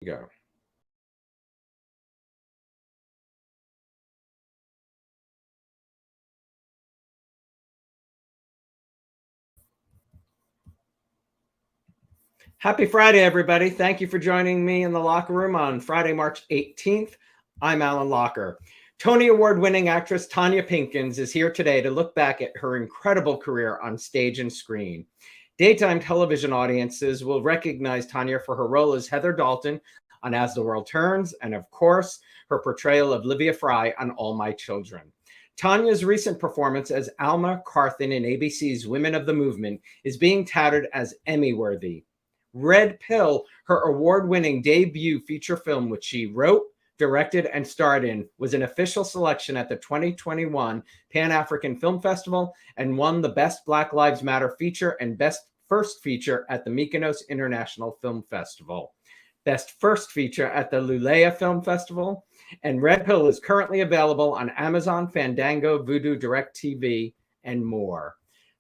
Go. Happy Friday, everybody. Thank you for joining me in the Locker Room on Friday, March 18th. I'm Alan Locher. Tony Award-winning actress Tonya Pinkins is here today to look back at her incredible career on stage and screen. Daytime television audiences will recognize Tonya for her role as Heather Dalton on As the World Turns, and of course, her portrayal of Livia Frye on All My Children. Tonya's recent performance as Alma Carthen in ABC's Women of the Movement is being touted as Emmy-worthy. Red Pill, her award-winning debut feature film, which she wrote, directed, and starred in, was an official selection at the 2021 Pan-African Film Festival and won the Best Black Lives Matter feature and Best First Feature at the Mykonos International Film Festival, Best First Feature at the Lulea Film Festival, and Red Pill is currently available on Amazon, Fandango, Vudu, DirecTV, and more.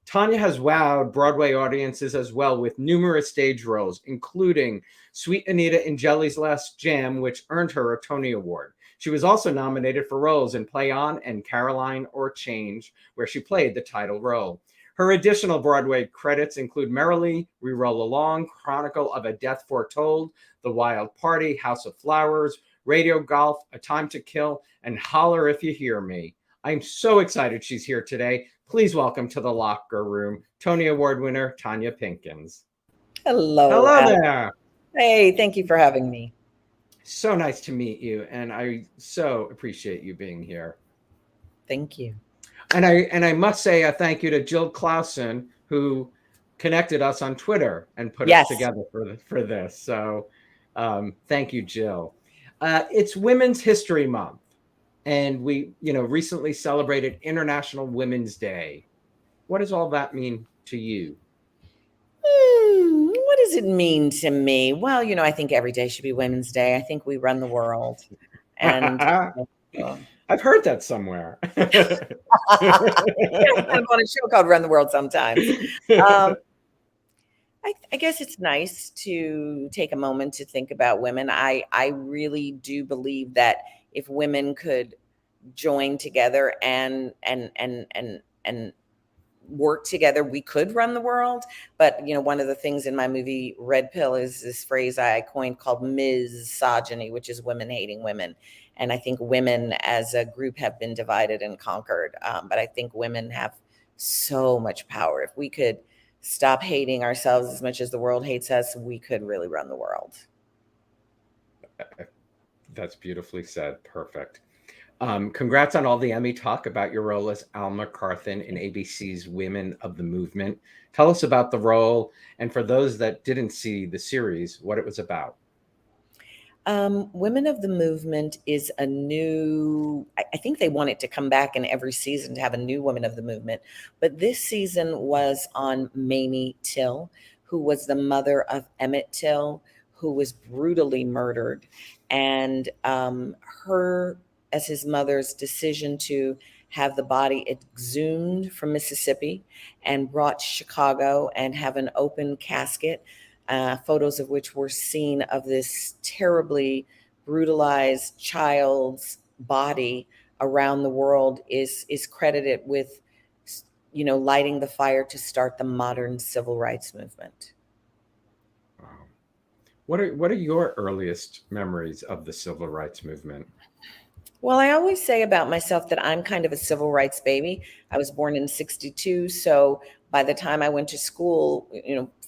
Tonya has wowed Broadway audiences as well with numerous stage roles, including Sweet Anita in Jelly's Last Jam, which earned her a Tony Award. She was also nominated for roles in Play On and Caroline or Change, where she played the title role. Her additional Broadway credits include Merrily We Roll Along, Chronicle of a Death Foretold, The Wild Party, House of Flowers, Radio Golf, A Time to Kill, and Holler If You Hear Me. I'm so excited she's here today. Please welcome to the Locker Room, Tony Award winner, Tonya Pinkins. Hello. Hello Alex. there. Hey, thank you for having me. So nice to meet you, and I so appreciate you being here. Thank you. And I must say a thank you to Jill Clausen, who connected us on Twitter and put us together for this. So thank you, Jill. It's Women's History Month, and we recently celebrated International Women's Day. What does all that mean to you? What does it mean to me? Well, I think every day should be Women's Day. I think we run the world. And I've heard that somewhere. Yeah, I'm on a show called Run the World sometimes. I guess it's nice to take a moment to think about women. I really do believe that if women could join together and work together, we could run the world. But one of the things in my movie Red Pill is this phrase I coined called misogyny, which is women hating women. And I think women as a group have been divided and conquered, but I think women have so much power. If we could stop hating ourselves as much as the world hates us, we could really run the world. That's beautifully said. Perfect. Congrats on all the Emmy talk about your role as Alma Carthen in ABC's Women of the Movement. Tell us about the role, and for those that didn't see the series, what it was about. Women of the Movement is a new, I think they want it to come back in every season to have a new Women of the Movement. But this season was on Mamie Till, who was the mother of Emmett Till, who was brutally murdered. And her, as his mother's decision to have the body exhumed from Mississippi and brought to Chicago and have an open casket, photos of which were seen of this terribly brutalized child's body around the world, is credited with, lighting the fire to start the modern civil rights movement. Wow. What are your earliest memories of the civil rights movement? Well, I always say about myself that I'm kind of a civil rights baby. I was born in 1962, so by the time I went to school,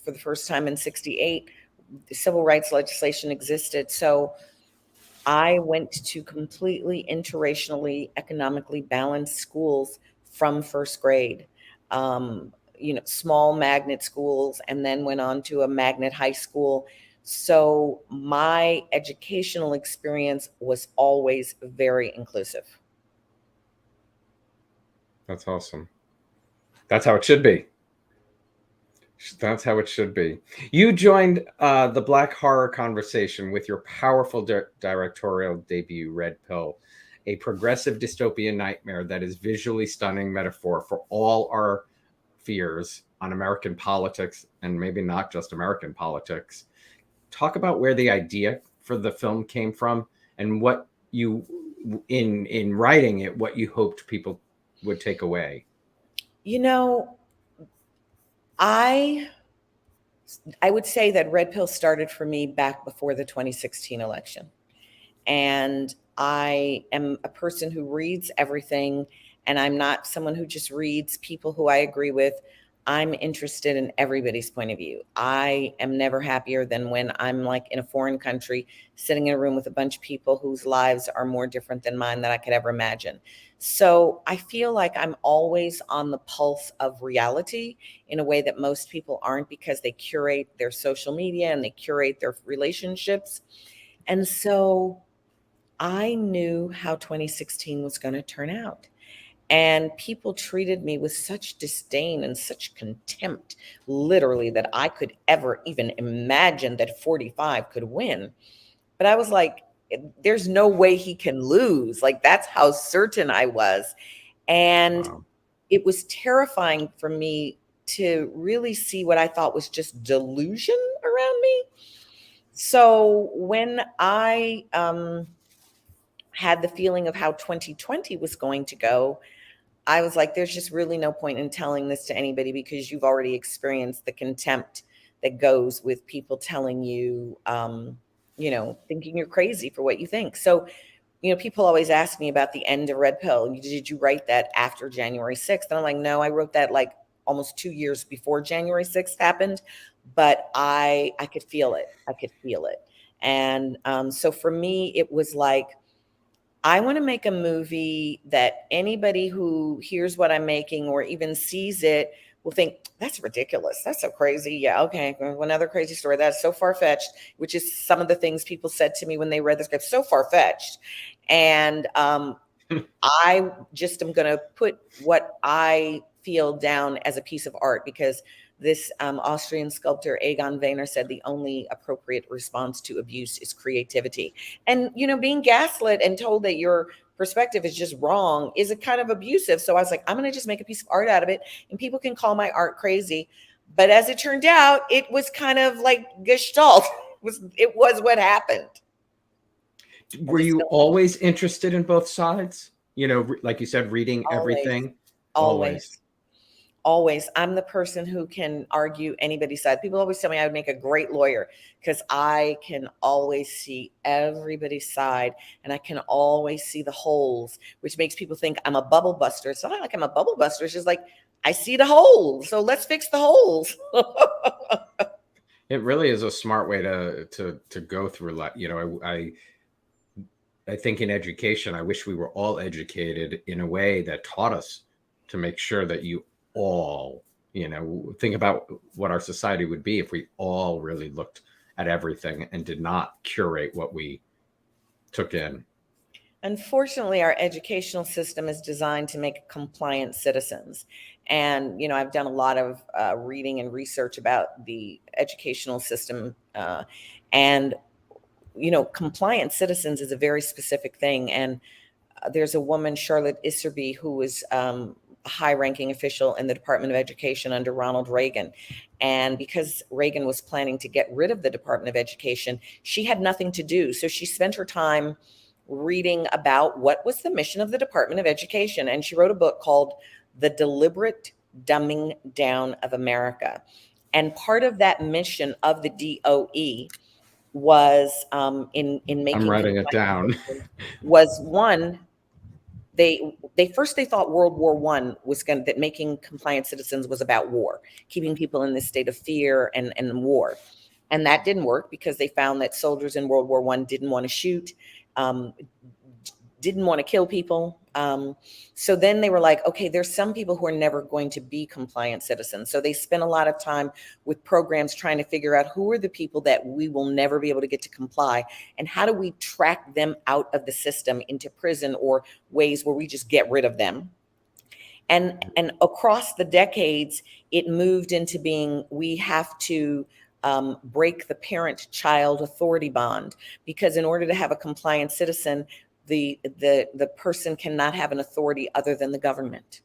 for the first time in 1968, civil rights legislation existed. So I went to completely interracially, economically balanced schools from first grade, small magnet schools, and then went on to a magnet high school. So my educational experience was always very inclusive. That's awesome. That's how it should be. That's how it should be. You joined the Black horror conversation with your powerful directorial debut, Red Pill, a progressive dystopian nightmare that is visually stunning metaphor for all our fears on American politics, and maybe not just American politics. Talk about where the idea for the film came from, and what you, in writing it, what you hoped people would take away? You know, I would say that Red Pill started for me back before the 2016 election. And I am a person who reads everything, and I'm not someone who just reads people who I agree with. I'm interested in everybody's point of view. I am never happier than when I'm like in a foreign country, sitting in a room with a bunch of people whose lives are more different than mine than I could ever imagine. So I feel like I'm always on the pulse of reality in a way that most people aren't, because they curate their social media and they curate their relationships. And so I knew how 2016 was going to turn out. And people treated me with such disdain and such contempt, literally, that I could ever even imagine that 45 could win. But I was like, there's no way he can lose. Like, that's how certain I was. And Wow. it was terrifying for me to really see what I thought was just delusion around me. So when I had the feeling of how 2020 was going to go, I was like, there's just really no point in telling this to anybody, because you've already experienced the contempt that goes with people telling you, thinking you're crazy for what you think. So, people always ask me about the end of Red Pill. Did you write that after January 6th? And I'm like, no, I wrote that like almost 2 years before January 6th happened, but I could feel it. I could feel it. And so for me, it was like, I want to make a movie that anybody who hears what I'm making or even sees it will think, that's ridiculous. That's so crazy. Yeah, okay. Another crazy story. That's so far-fetched, which is some of the things people said to me when they read the script. So far-fetched. And I just am going to put what I feel down as a piece of art, because this Austrian sculptor, Egon Wehner, said the only appropriate response to abuse is creativity. And, being gaslit and told that your perspective is just wrong is a kind of abusive. So I was like, I'm going to just make a piece of art out of it, and people can call my art crazy. But as it turned out, it was kind of like Gestalt. It was what happened. Were you always interested in both sides? Like you said, reading everything? Always. I'm the person who can argue anybody's side. People always tell me I would make a great lawyer, because I can always see everybody's side, and I can always see the holes, which makes people think I'm a bubble buster. It's not like I'm a bubble buster. It's just like, I see the holes, so let's fix the holes. It really is a smart way to go through life. I think in education, I wish we were all educated in a way that taught us to make sure that you all, think about what our society would be if we all really looked at everything and did not curate what we took in. Unfortunately, our educational system is designed to make compliant citizens. And, I've done a lot of reading and research about the educational system. And compliant citizens is a very specific thing. And there's a woman, Charlotte Iserby, who was a high-ranking official in the Department of Education under Ronald Reagan. And because Reagan was planning to get rid of the Department of Education, she had nothing to do. So she spent her time reading about what was the mission of the Department of Education. And she wrote a book called The Deliberate Dumbing Down of America. And part of that mission of the DOE was in making, I'm writing it down, was one, they first they thought World War I was that making compliant citizens was about war, keeping people in this state of fear and war. And that didn't work, because they found that soldiers in World War I didn't want to shoot, didn't want to kill people. So then they were like, okay, there's some people who are never going to be compliant citizens. So they spent a lot of time with programs trying to figure out who are the people that we will never be able to get to comply, and how do we track them out of the system into prison or ways where we just get rid of them. And across the decades, it moved into being, we have to break the parent-child authority bond, because in order to have a compliant citizen, the person cannot have an authority other than the government.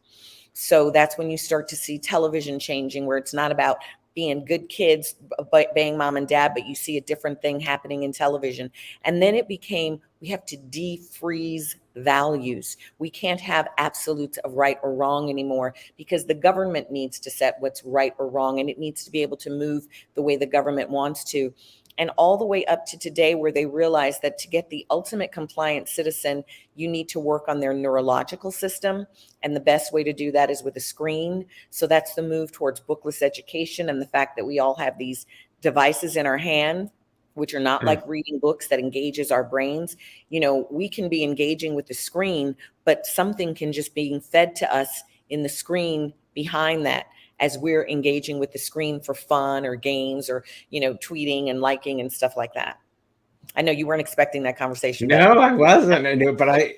So that's when you start to see television changing, where it's not about being good kids, obeying mom and dad, but you see a different thing happening in television. And then it became, we have to defreeze values. We can't have absolutes of right or wrong anymore, because the government needs to set what's right or wrong, and it needs to be able to move the way the government wants to. And all the way up to today, where they realize that to get the ultimate compliant citizen, you need to work on their neurological system. And the best way to do that is with a screen. So that's the move towards bookless education, and the fact that we all have these devices in our hand, which are not like reading books, that engages our brains. You know, we can be engaging with the screen, but something can just be fed to us in the screen behind that, as we're engaging with the screen for fun or games or, you know, tweeting and liking and stuff like that. I know you weren't expecting that conversation. No, I wasn't. I knew, but I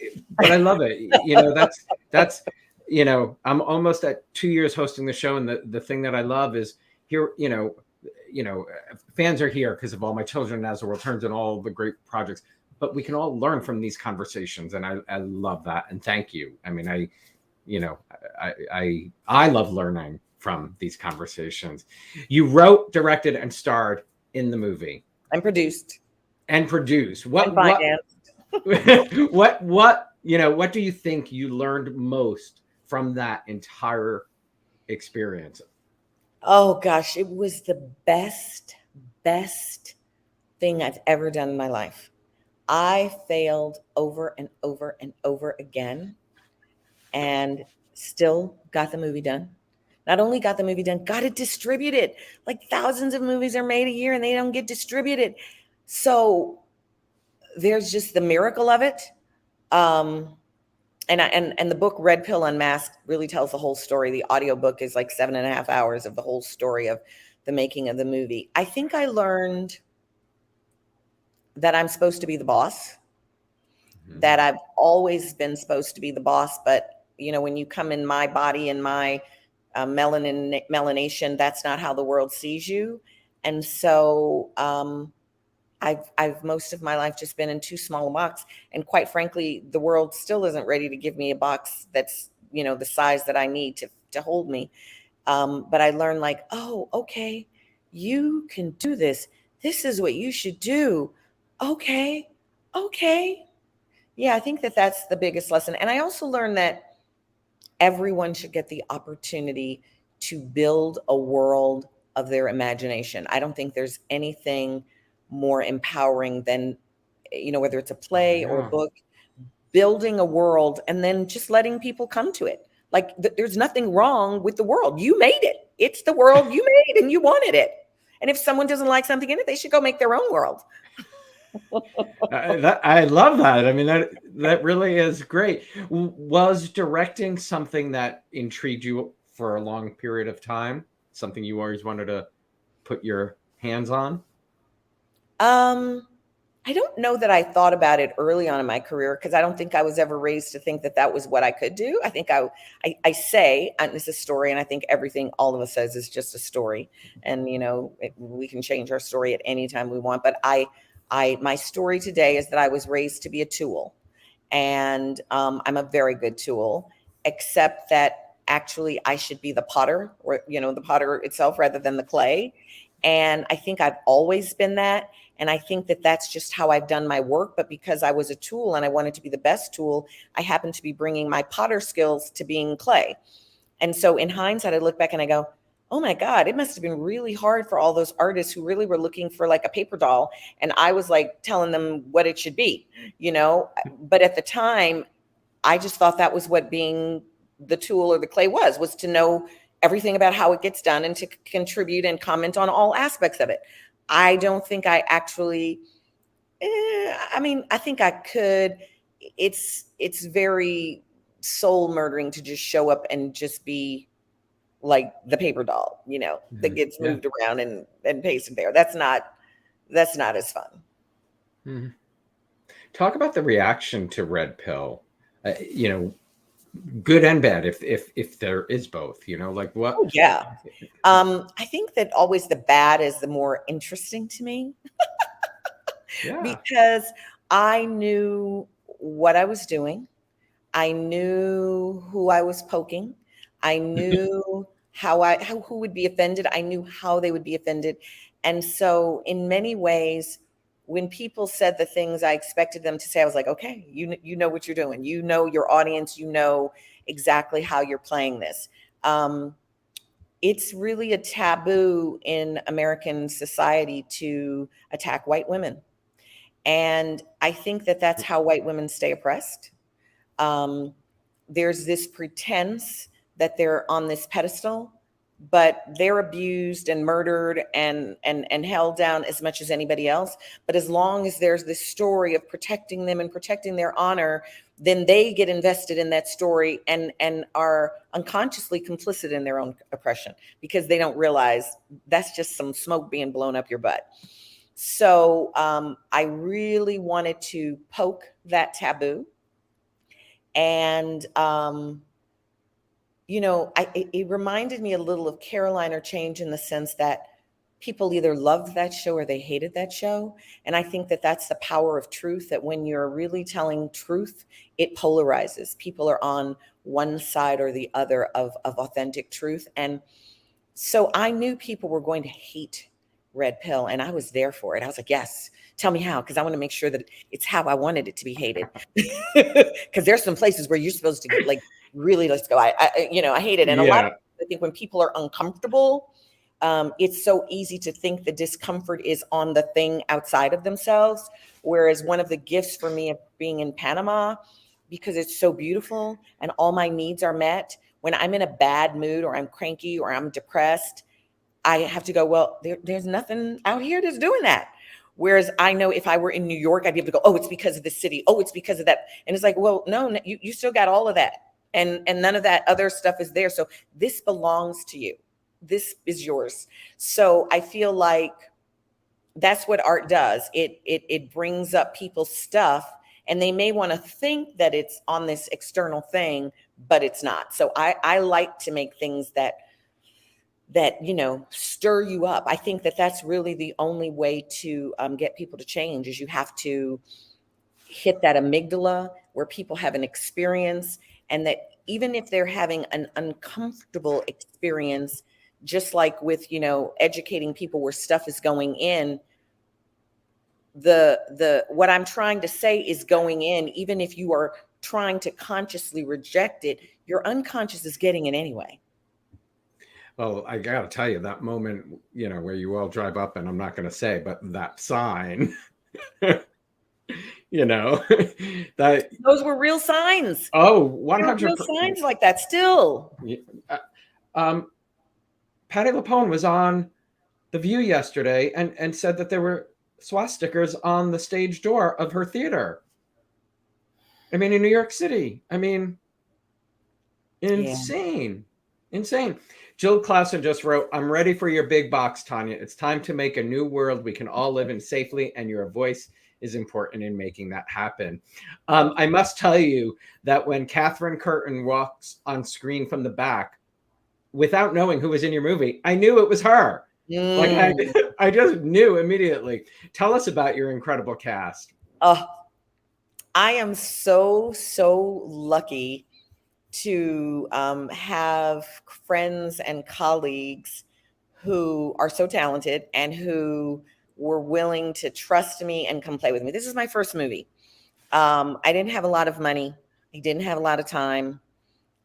love it. You know, that's, you know, I'm almost at 2 years hosting the show. And the thing that I love is here, you know, fans are here because of All My Children, As the World Turns, and all the great projects, but we can all learn from these conversations. And I love that. And thank you. I mean, I love learning from these conversations. You wrote, directed, and starred in the movie. And produced. What you know, what do you think you learned most from that entire experience? Oh gosh, it was the best thing I've ever done in my life. I failed over and over and over again, and still got the movie done. Not only got the movie done, got it distributed. Like thousands of movies are made a year and they don't get distributed. So there's just the miracle of it. And the book Red Pill Unmasked really tells the whole story. The audiobook is like 7.5 hours of the whole story of the making of the movie. I think I learned that I'm supposed to be the boss, that I've always been supposed to be the boss. But, you know, when you come in my body and my melanation, that's not how the world sees you. And so I've most of my life just been in too small a box. And quite frankly, the world still isn't ready to give me a box that's, you know, the size that I need to hold me. But I learned like, oh, okay, you can do this. This is what you should do. Okay. Yeah, I think that that's the biggest lesson. And I also learned that everyone should get the opportunity to build a world of their imagination. I don't think there's anything more empowering than, you know, whether it's a play or a book, building a world and then just letting people come to it. Like there's nothing wrong with the world. You made it. It's the world you made and you wanted it. And if someone doesn't like something in it, they should go make their own world. I love that. I mean, that really is great. Was directing something that intrigued you for a long period of time? Something you always wanted to put your hands on? I don't know that I thought about it early on in my career, because I don't think I was ever raised to think that that was what I could do. I think I say, and it's a story, and I think everything all of us says is just a story. And, you know, we can change our story at any time we want. But my story today is that I was raised to be a tool, and I'm a very good tool, except that actually I should be the potter, or, you know, the potter itself rather than the clay. And I think I've always been that. And I think that that's just how I've done my work. But because I was a tool and I wanted to be the best tool, I happened to be bringing my potter skills to being clay. And so in hindsight, I look back and I go, oh my God, it must have been really hard for all those artists who really were looking for like a paper doll. And I was like telling them what it should be, you know. But at the time, I just thought that was what being the tool or the clay was to know everything about how it gets done and to contribute and comment on all aspects of it. I don't think I actually, I mean, I think I could. It's very soul murdering to just show up and just be like the paper doll, you know, that gets moved around and pasted there. That's not as fun. Mm-hmm. Talk about the reaction to Red Pill, you know, good and bad, if there is both, you know, like what? Oh, yeah. I think that always the bad is the more interesting to me. Because I knew what I was doing. I knew who I was poking. I knew who would be offended. I knew how they would be offended. And so in many ways, when people said the things I expected them to say, I was like, okay, you know what you're doing. You know your audience, you know exactly how you're playing this. It's really a taboo in American society to attack white women. And I think that that's how white women stay oppressed. Um, there's this pretense that they're on this pedestal, but they're abused and murdered and held down as much as anybody else. But as long as there's this story of protecting them and protecting their honor, then they get invested in that story and are unconsciously complicit in their own oppression because they don't realize that's just some smoke being blown up your butt. So I really wanted to poke that taboo. And it reminded me a little of Caroline or Change in the sense that people either loved that show or they hated that show. And I think that that's the power of truth, that when you're really telling truth, it polarizes. People are on one side or the other of authentic truth. And so I knew people were going to hate Red Pill, and I was there for it. I was like, yes, tell me how, because I want to make sure that it's how I wanted it to be hated. Because there's some places where you're supposed to like really, let's go. I hate it. And a lot of, I think when people are uncomfortable, it's so easy to think the discomfort is on the thing outside of themselves. Whereas one of the gifts for me of being in Panama, because it's so beautiful and all my needs are met, when I'm in a bad mood or I'm cranky or I'm depressed, I have to go, well, there's nothing out here that's doing that. Whereas I know if I were in New York, I'd be able to go, oh, it's because of the city. Oh, it's because of that. And it's like, well, no, you still got all of that. And none of that other stuff is there. So this belongs to you. This is yours. So I feel like that's what art does. It brings up people's stuff, and they may want to think that it's on this external thing, but it's not. So I like to make things that stir you up. I think that that's really the only way to get people to change, is you have to hit that amygdala where people have an experience, and that even if they're having an uncomfortable experience, just like with educating people where stuff is going in, the what I'm trying to say is going in, even if you are trying to consciously reject it, your unconscious is getting it anyway. Well, I got to tell you, that moment, where you all drive up, and I'm not going to say, but that sign, that those were real signs. Oh, 100%. Real signs like that still. Patti LuPone was on The View yesterday and said that there were swastikas on the stage door of her theater. I mean, in New York City. I mean, insane. Yeah. Insane. Jill Clausen just wrote, I'm ready for your big box, Tonya. It's time to make a new world we can all live in safely, and your voice is important in making that happen. I must tell you that when Katherine Curtin walks on screen from the back, without knowing who was in your movie, I knew it was her. Like I just knew immediately. Tell us about your incredible cast. I am so lucky to have friends and colleagues who are so talented and who were willing to trust me and come play with me. This is my first movie. I didn't have a lot of money. I didn't have a lot of time.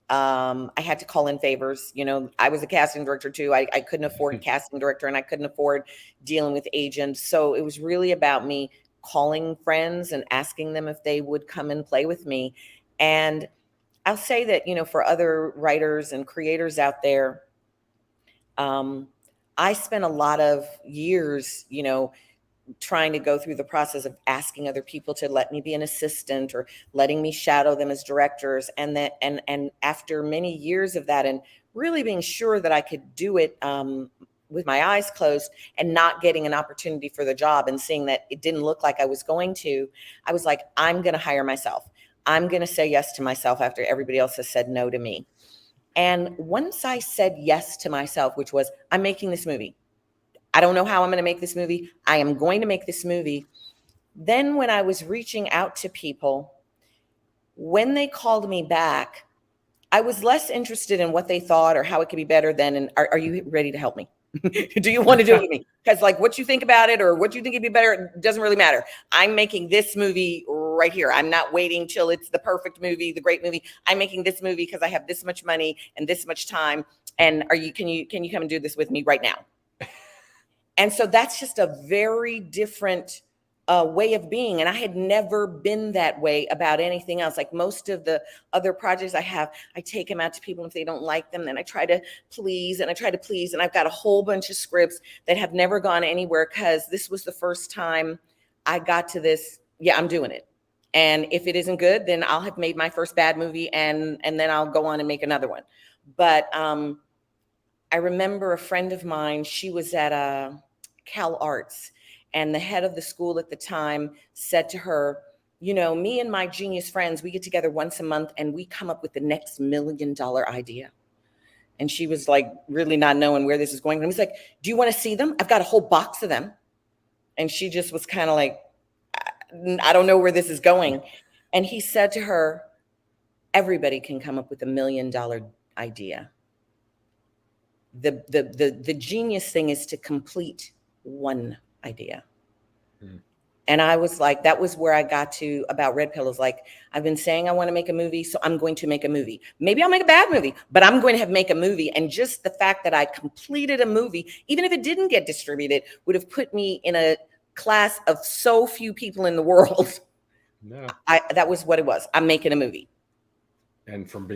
I had to call in favors. I was a casting director too. I couldn't afford a casting director, and I couldn't afford dealing with agents. So it was really about me calling friends and asking them if they would come and play with me. And I'll say that, for other writers and creators out there, I spent a lot of years, trying to go through the process of asking other people to let me be an assistant or letting me shadow them as directors. And after many years of that, and really being sure that I could do it with my eyes closed and not getting an opportunity for the job, and seeing that it didn't look like I was going to, I was like, I'm going to hire myself. I'm going to say yes to myself after everybody else has said no to me. And once I said yes to myself, which was, I'm making this movie. I don't know how I'm going to make this movie. I am going to make this movie. Then when I was reaching out to people, when they called me back, I was less interested in what they thought or how it could be better than, and are you ready to help me? Do you want to do it with me? Because like what you think about it or what you think it'd be better, it doesn't really matter. I'm making this movie right here. I'm not waiting till it's the perfect movie, the great movie. I'm making this movie because I have this much money and this much time. And can you come and do this with me right now? And so that's just a very different way of being. And I had never been that way about anything else. Like most of the other projects I have, I take them out to people. If they don't like them, then I try to please and I try to please. And I've got a whole bunch of scripts that have never gone anywhere because this was the first time I got to this. Yeah, I'm doing it. And if it isn't good, then I'll have made my first bad movie and then I'll go on and make another one. But I remember a friend of mine, she was at Cal Arts, and the head of the school at the time said to her, you know, me and my genius friends, we get together once a month and we come up with the next $1 million idea. And she was like, really not knowing where this is going. And he was like, do you want to see them? I've got a whole box of them. And she just was kind of like, I don't know where this is going. And he said to her, everybody can come up with $1 million idea. The genius thing is to complete one idea. And I was like, that was where I got to about Red Pill. Is like, I've been saying I want to make a movie, so I'm going to make a movie. Maybe I'll make a bad movie, but I'm going to make a movie. And just the fact that I completed a movie, even if it didn't get distributed, would have put me in a class of so few people in the world. No. That was what it was. I'm making a movie. And from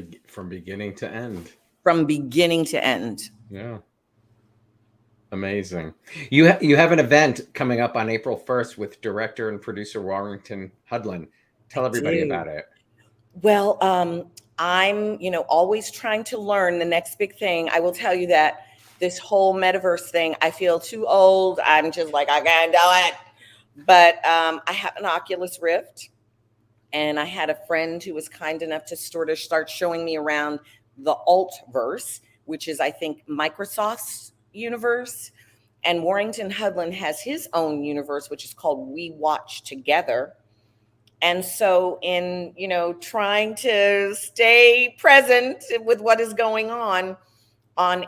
beginning to end. From beginning to end. Yeah. Amazing. You have an event coming up on April 1st with director and producer Warrington Hudlin. Tell everybody about it. Well, I'm, always trying to learn the next big thing. I will tell you that this whole metaverse thing, I feel too old. I'm just like, I can't do it. But I have an Oculus Rift, and I had a friend who was kind enough to sort of start showing me around the Altverse, which is, I think, Microsoft's universe. And Warrington Hudlin has his own universe, which is called We Watch Together. And so in, trying to stay present with what is going on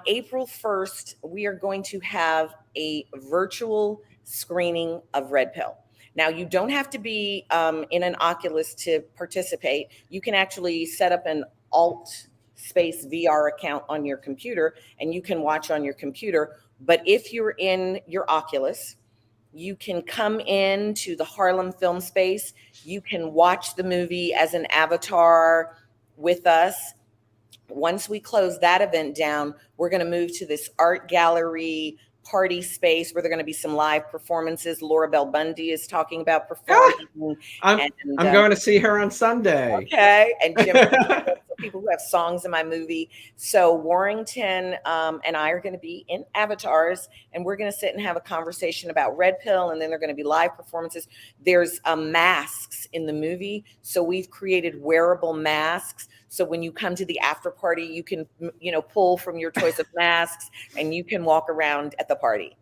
April 1st, we are going to have a virtual screening of Red Pill. Now, you don't have to be in an Oculus to participate. You can actually set up an alt space VR account on your computer, and you can watch on your computer. But if you're in your Oculus, you can come into the Harlem film space. You can watch the movie as an avatar with us. Once we close that event down, we're going to move to this art gallery party space where there are going to be some live performances. Laura Bell Bundy is talking about performing. I'm going to see her on Sunday. Okay. And Jim, people who have songs in my movie. So Warrington and I are going to be in avatars, and we're going to sit and have a conversation about Red Pill, and then there are going to be live performances. There's masks in the movie. So we've created wearable masks. So when you come to the after party, you can, pull from your choice of masks and you can walk around at the party.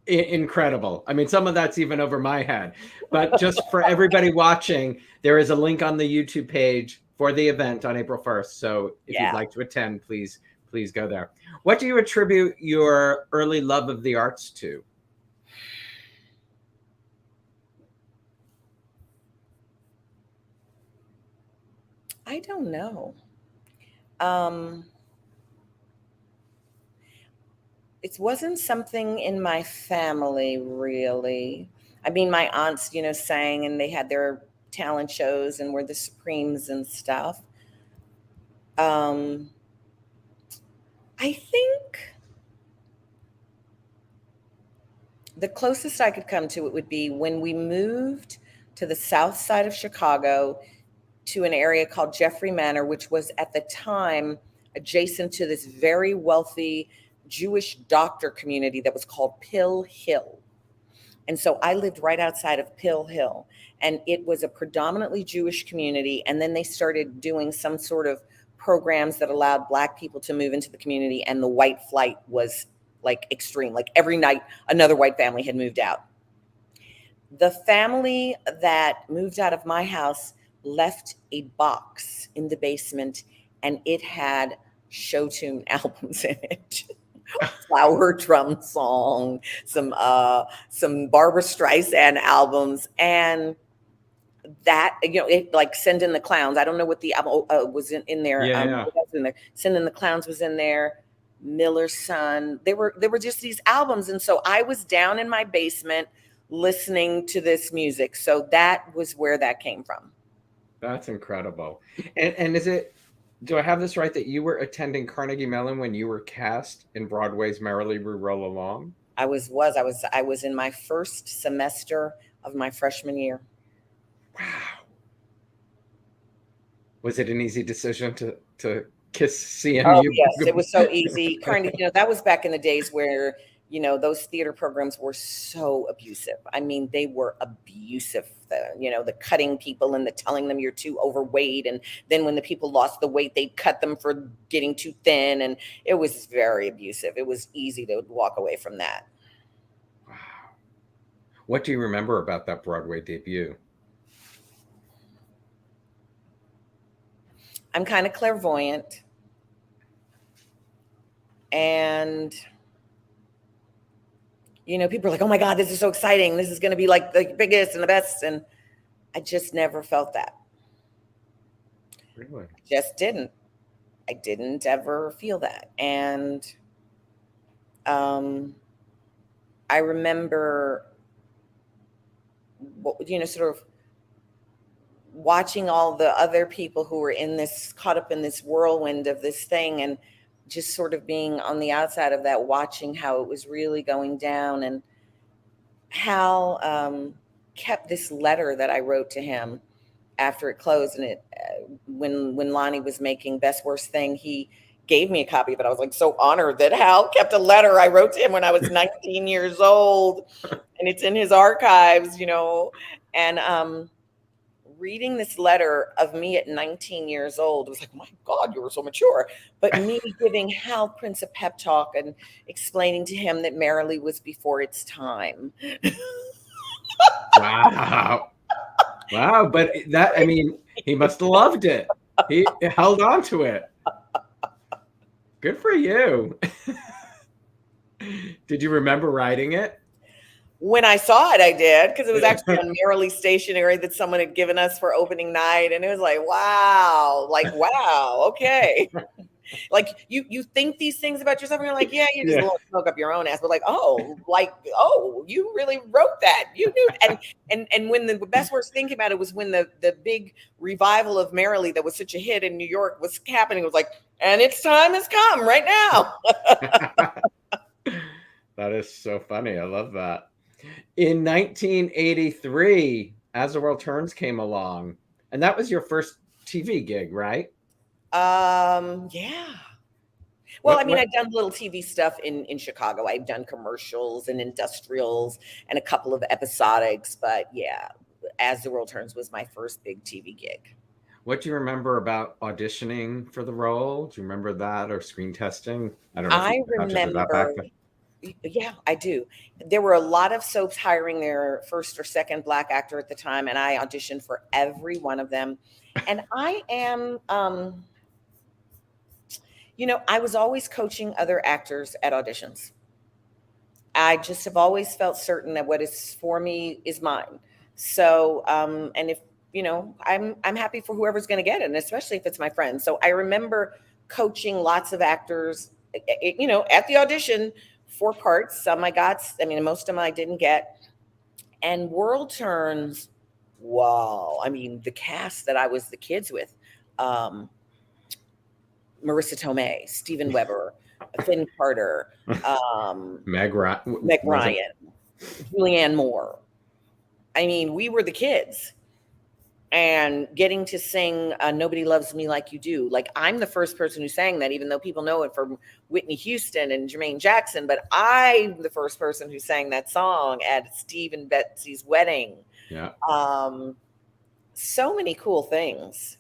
Incredible. I mean, some of that's even over my head, but just for everybody watching, there is a link on the YouTube page for the event on April 1st. So if you'd like to attend, please go there. What do you attribute your early love of the arts to? I don't know. It wasn't something in my family, really. I mean, my aunts, sang, and they had their talent shows and were the Supremes and stuff. I think the closest I could come to it would be when we moved to the south side of Chicago to an area called Jeffrey Manor, which was at the time adjacent to this very wealthy Jewish doctor community that was called Pill Hill. And so I lived right outside of Pill Hill, and it was a predominantly Jewish community. And then they started doing some sort of programs that allowed Black people to move into the community, and the white flight was like extreme. Like every night, another white family had moved out. The family that moved out of my house left a box in the basement, and it had show tune albums in it. Flower Drum Song, some Barbara Streisand albums, and that, it, like Send in the Clowns. I don't know what the album was in there. Yeah. What else was in there? Send in the Clowns was in there. Miller's Son. There were just these albums, and so I was down in my basement listening to this music. So that was where that came from. That's incredible. And is it, do I have this right that you were attending Carnegie Mellon when you were cast in Broadway's Merrily We Roll Along? I was in my first semester of my freshman year. Wow. Was it an easy decision to kiss CMU? Oh yes, it was so easy. Carnegie, that was back in the days where, those theater programs were so abusive. I mean, they were abusive. The cutting people and the telling them you're too overweight. And then when the people lost the weight, they'd cut them for getting too thin. And it was very abusive. It was easy to walk away from that. Wow. What do you remember about that Broadway debut? I'm kind of clairvoyant. And people are like, oh my God, this is so exciting. This is going to be like the biggest and the best. And I just never felt that. Really? Just didn't. I didn't ever feel that. And I remember, sort of watching all the other people who were caught up in this whirlwind of this thing, and just sort of being on the outside of that, watching how it was really going down. And Hal kept this letter that I wrote to him after it closed. And when Lonnie was making Best Worst Thing, he gave me a copy of it. I was like so honored that Hal kept a letter I wrote to him when I was 19 years old, and it's in his archives, and reading this letter of me at 19 years old, it was like, my God, you were so mature. But me giving Hal Prince a pep talk and explaining to him that Merrily was before its time. Wow. Wow. But he must have loved it. He held on to it. Good for you. Did you remember writing it? When I saw it, I did, because it was actually on Merrily stationery that someone had given us for opening night. And it was like, wow, okay. Like you think these things about yourself and you're like, yeah, you just smoke up your own ass. But you really wrote that. You knew. And when the Best Worst Thing came out, it was when the big revival of Merrily that was such a hit in New York was happening. It was like, and its time has come right now. That is so funny. I love that. In 1983, As the World Turns came along, and that was your first TV gig, right? Yeah. Well, I've done little TV stuff in Chicago. I've done commercials and industrials and a couple of episodics, but yeah, As the World Turns was my first big TV gig. What do you remember about auditioning for the role? Do you remember that, or screen testing? I don't know. I remember. Yeah, I do. There were a lot of soaps hiring their first or second Black actor at the time, and I auditioned for every one of them. And I am, I was always coaching other actors at auditions. I just have always felt certain that what is for me is mine. So, and if, I'm happy for whoever's going to get it, and especially if it's my friend. So I remember coaching lots of actors, at the audition for parts. Some I got, most of them I didn't get. And World Turns, wow. The cast that I was the kids with, Marissa Tomei, Steven Weber, Finn Carter, Meg Ryan, Julianne Moore. We were the kids. And getting to sing Nobody Loves Me Like You Do. Like, I'm the first person who sang that, even though people know it from Whitney Houston and Jermaine Jackson. But I'm the first person who sang that song at Steve and Betsy's wedding. Yeah. So many cool things.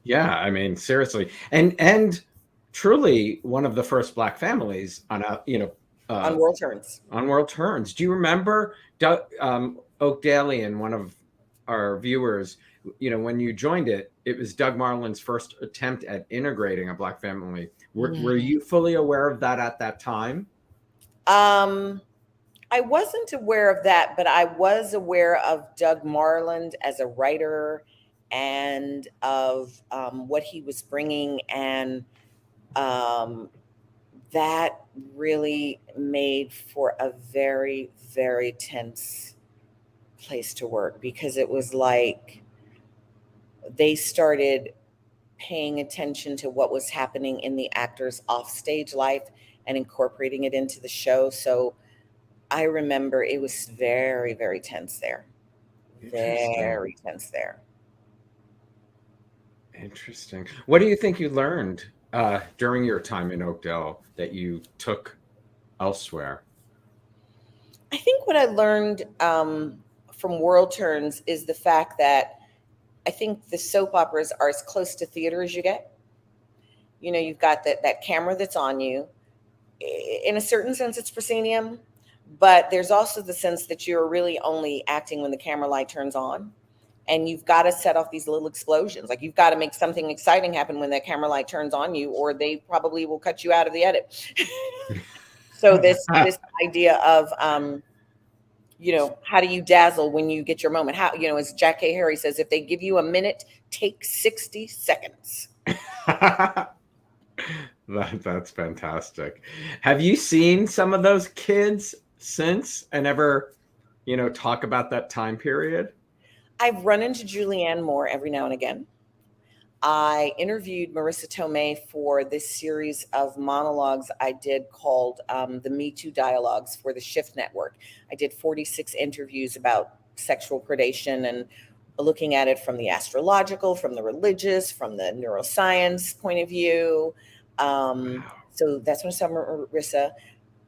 Yeah, seriously. And truly one of the first Black families on on World Turns. On World Turns. Do you remember Oak Daly, in one of our viewers, when you joined it, it was Doug Marland's first attempt at integrating a Black family. Were you fully aware of that at that time? I wasn't aware of that, but I was aware of Doug Marland as a writer and of what he was bringing. And that really made for a very, very tense place to work, because it was like they started paying attention to what was happening in the actor's offstage life and incorporating it into the show. So I remember it was very, very tense there. Very tense there. Interesting. What do you think you learned during your time in Oakdale that you took elsewhere? I think what I learned from World Turns is the fact that I think the soap operas are as close to theater as you get. You've got that camera that's on you. In a certain sense, it's proscenium, but there's also the sense that you're really only acting when the camera light turns on. And you've got to set off these little explosions. Like, you've got to make something exciting happen when that camera light turns on you, or they probably will cut you out of the edit. So this idea of, how do you dazzle when you get your moment? How, as Jack K. Harry says, if they give you a minute, take 60 seconds. That's fantastic. Have you seen some of those kids since and ever, talk about that time period? I've run into Julianne Moore every now and again. I interviewed Marissa Tomei for this series of monologues I did called the Me Too Dialogues for the Shift Network. I did 46 interviews about sexual predation and looking at it from the astrological, from the religious, from the neuroscience point of view. So that's when I saw Marissa.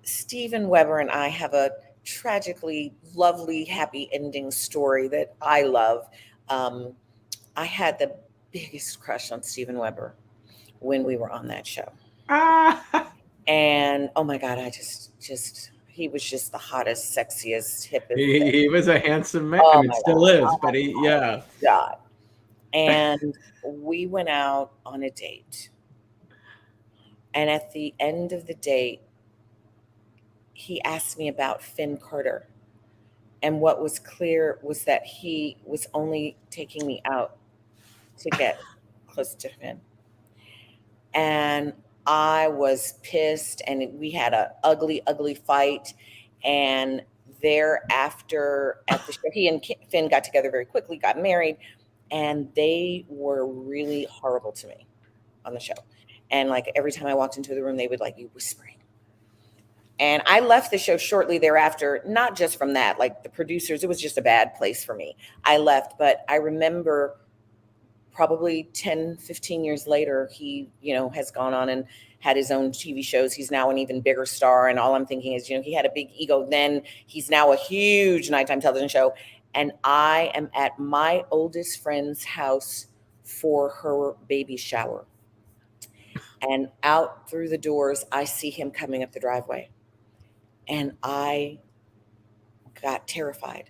Steven Weber and I have a tragically lovely, happy ending story that I love. I had the biggest crush on Steven Weber when we were on that show. And oh my God, I just he was just the hottest, sexiest, hippest. He was a handsome man. I mean, still is, but yeah. God. And we went out on a date. And at the end of the date, he asked me about Finn Carter. And what was clear was that he was only taking me out to get close to Finn. And I was pissed, and we had an ugly, ugly fight. And thereafter, at the show, he and Finn got together very quickly, got married, and they were really horrible to me on the show. And like every time I walked into the room, they would like be whispering. And I left the show shortly thereafter, not just from that, like the producers, it was just a bad place for me. I left, but I remember probably 10, 15 years later, he, has gone on and had his own TV shows. He's now an even bigger star. And all I'm thinking is, he had a big ego then. He's now a huge nighttime television show. And I am at my oldest friend's house for her baby shower. And out through the doors, I see him coming up the driveway. And I got terrified.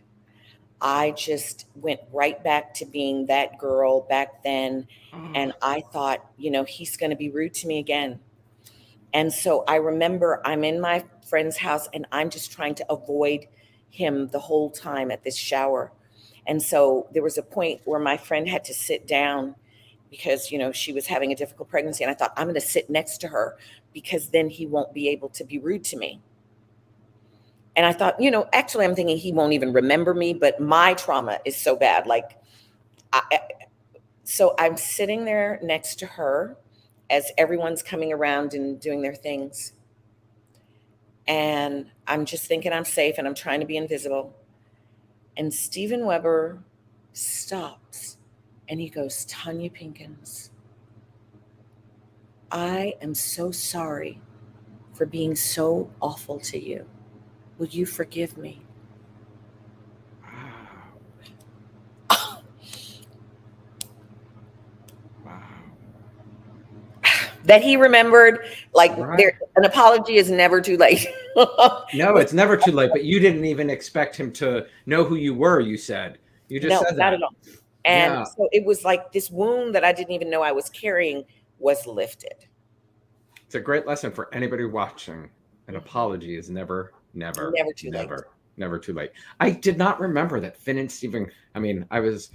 I just went right back to being that girl back then. And I thought, he's going to be rude to me again. And so I remember I'm in my friend's house and I'm just trying to avoid him the whole time at this shower. And so there was a point where my friend had to sit down because, she was having a difficult pregnancy. And I thought, I'm going to sit next to her because then he won't be able to be rude to me. And I thought, actually, I'm thinking he won't even remember me, but my trauma is so bad. So I'm sitting there next to her as everyone's coming around and doing their things. And I'm just thinking I'm safe and I'm trying to be invisible. And Steven Weber stops and he goes, Tonya Pinkins, I am so sorry for being so awful to you. Will you forgive me? Wow. That he remembered, Right. An apology is never too late. No, it's never too late, but you didn't even expect him to know who you were, you said. You just said not that. at all. And Yeah. so it was like this wound that I didn't even know I was carrying was lifted. It's a great lesson for anybody watching. An apology is never Too late. never too late. I did not remember that Finn and Steven. I mean, I was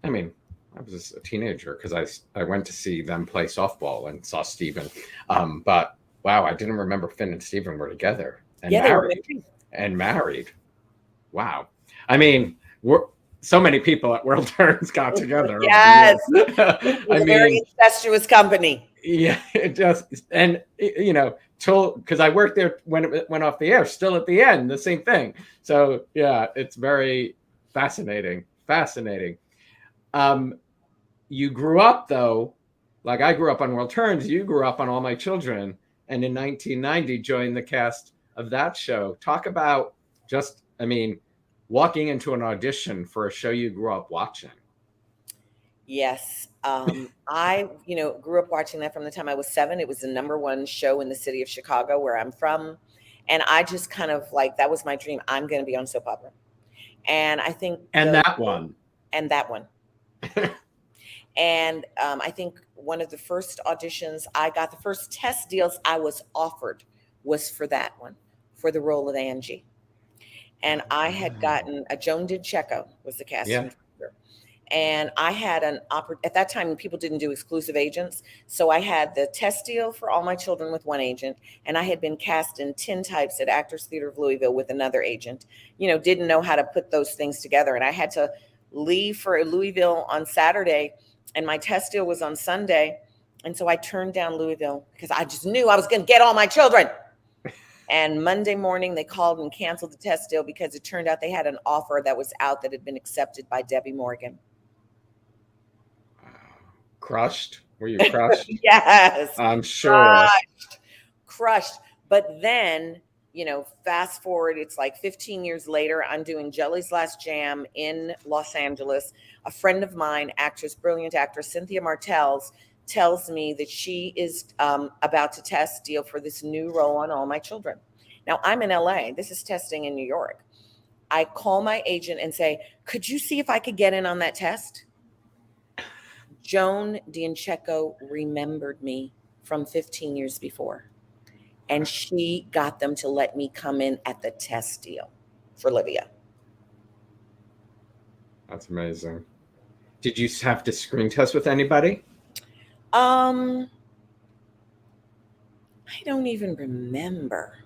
a teenager because I went to see them play softball and saw Steven. But wow, I didn't remember Finn and Steven were together and Yeah, married. Wow. I mean, so many people at World Turns got together. Yes. I mean, very incestuous company. Yeah, it just, and you know, because I worked there when it went off the air, still at the end, the same thing. So yeah, it's very fascinating. You grew up though, like I grew up on World Turns. You grew up on All My Children, and in 1990 joined the cast of that show. Talk about just, I mean, walking into an audition for a show you grew up watching. Yes. I, grew up watching that from the time I was 7. It was the #1 show in the city of Chicago, where I'm from. And I just kind of like, that was my dream. I'm going to be on soap opera. And I think. That one. And that one. And I think one of the first auditions I got, the first test deals I was offered was for that one, for the role of Angie. And I had gotten Joan DiCecco was the casting director. And I had at that time, people didn't do exclusive agents. So I had the test deal for All My Children with one agent. And I had been cast in Tintypes at Actors Theater of Louisville with another agent. Didn't know how to put those things together. And I had to leave for Louisville on Saturday. And my test deal was on Sunday. And so I turned down Louisville because I just knew I was going to get All My Children. And Monday morning, they called and canceled the test deal because it turned out they had an offer that was out that had been accepted by Debbie Morgan. Crushed? Were you crushed? Yes. I'm sure. Crushed. But then, fast forward, it's like 15 years later, I'm doing Jelly's Last Jam in Los Angeles. A friend of mine, brilliant actress, Cynthia Martels, tells me that she is about to test deal for this new role on All My Children. Now, I'm in LA. This is testing in New York. I call my agent and say, could you see if I could get in on that test? Joan DiCecco remembered me from 15 years before. And she got them to let me come in at the test deal for Livia. That's amazing. Did you have to screen test with anybody? I don't even remember.